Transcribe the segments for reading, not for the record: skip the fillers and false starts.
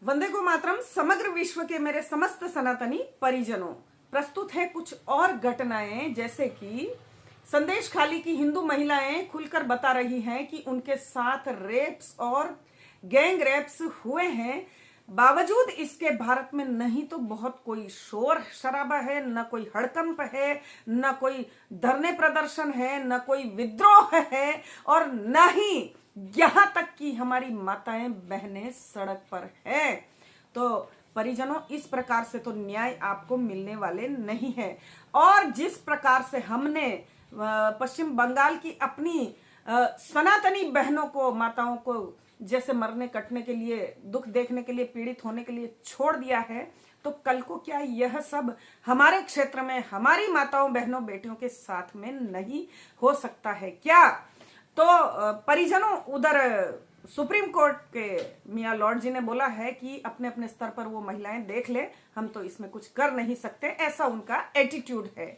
वंदे को मातरम। समग्र विश्व के मेरे समस्त सनातनी परिजनों, प्रस्तुत है कुछ और घटनाएं, जैसे कि संदेश खाली की हिंदू महिलाएं खुलकर बता रही हैं कि उनके साथ रेप्स और गैंग रेप्स हुए हैं। बावजूद इसके भारत में नहीं तो बहुत कोई शोर शराबा है, न कोई हड़कंप है, न कोई धरने प्रदर्शन है, न कोई विद्रोह है, और न ही यहां तक कि हमारी माताएं बहनें सड़क पर हैं। तो परिजनों, इस प्रकार से तो न्याय आपको मिलने वाले नहीं है। और जिस प्रकार से हमने पश्चिम बंगाल की अपनी सनातनी बहनों को, माताओं को जैसे मरने कटने के लिए, दुख देखने के लिए, पीड़ित होने के लिए छोड़ दिया है, तो कल को क्या यह सब हमारे क्षेत्र में हमारी माताओं, बहनों, बेटियों के साथ में नहीं हो सकता है क्या? तो परिजनों, उधर सुप्रीम कोर्ट के मियां लॉर्ड जी ने बोला है कि अपने अपने स्तर पर वो महिलाएं देख ले, हम तो इसमें कुछ कर नहीं सकते, ऐसा उनका एटीट्यूड है।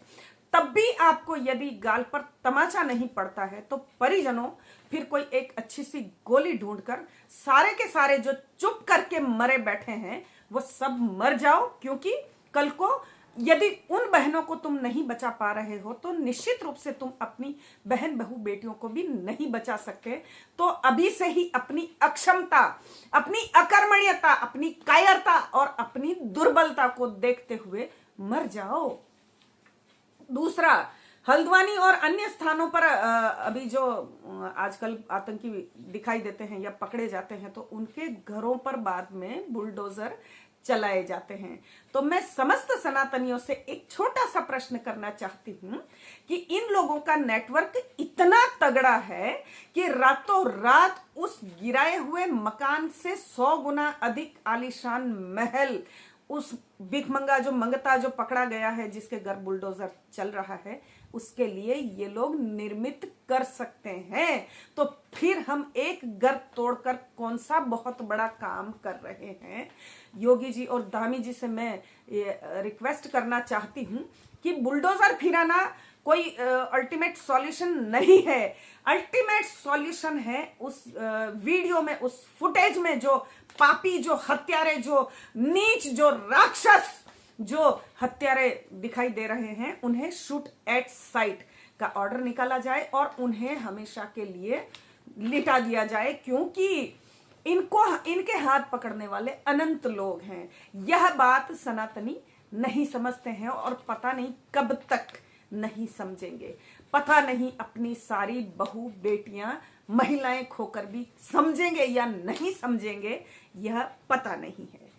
तब भी आपको यदि गाल पर तमाचा नहीं पड़ता है तो परिजनों, फिर कोई एक अच्छी सी गोली ढूंढकर सारे के सारे जो चुप करके मरे बैठे हैं वो सब मर जाओ। क्योंकि कल को यदि उन बहनों को तुम नहीं बचा पा रहे हो तो निश्चित रूप से तुम अपनी बहन, बहू, बेटियों को भी नहीं बचा सकते। तो अभी से ही अपनी अक्षमता, अपनी अकर्मण्यता, अपनी कायरता और अपनी दुर्बलता को देखते हुए मर जाओ। दूसरा, हल्द्वानी और अन्य स्थानों पर अभी जो आजकल आतंकी दिखाई देते हैं या पकड़े जाते हैं, तो उनके घरों पर बाद में बुलडोजर चलाए जाते हैं। तो मैं समस्त सनातनियों से एक छोटा सा प्रश्न करना चाहती हूं कि इन लोगों का नेटवर्क इतना तगड़ा है कि रातों रात उस गिराए हुए मकान से 100 गुना अधिक आलीशान महल, उस भिखमंगा जो मंगता जो पकड़ा गया है, जिसके घर बुलडोजर चल रहा है, उसके लिए ये लोग निर्मित कर सकते हैं। तो फिर हम एक घर तोड़कर कौन सा बहुत बड़ा काम कर रहे हैं? योगी जी और धामी जी से मैं रिक्वेस्ट करना चाहती हूं कि बुलडोजर फिराना कोई अल्टीमेट सॉल्यूशन नहीं है। अल्टीमेट सॉल्यूशन है उस वीडियो में, उस फुटेज में जो पापी, जो हत्यारे, जो नीच, जो राक्षस, जो हत्यारे दिखाई दे रहे हैं, उन्हें शूट एट साइट का ऑर्डर निकाला जाए और उन्हें हमेशा के लिए लिटा दिया जाए। क्योंकि इनके हाथ पकड़ने वाले अनंत लोग हैं। यह बात सनातनी नहीं समझते हैं और पता नहीं कब तक नहीं समझेंगे। पता नहीं अपनी सारी बहू, बेटियां, महिलाएं खोकर भी समझेंगे या नहीं समझेंगे, यह पता नहीं है।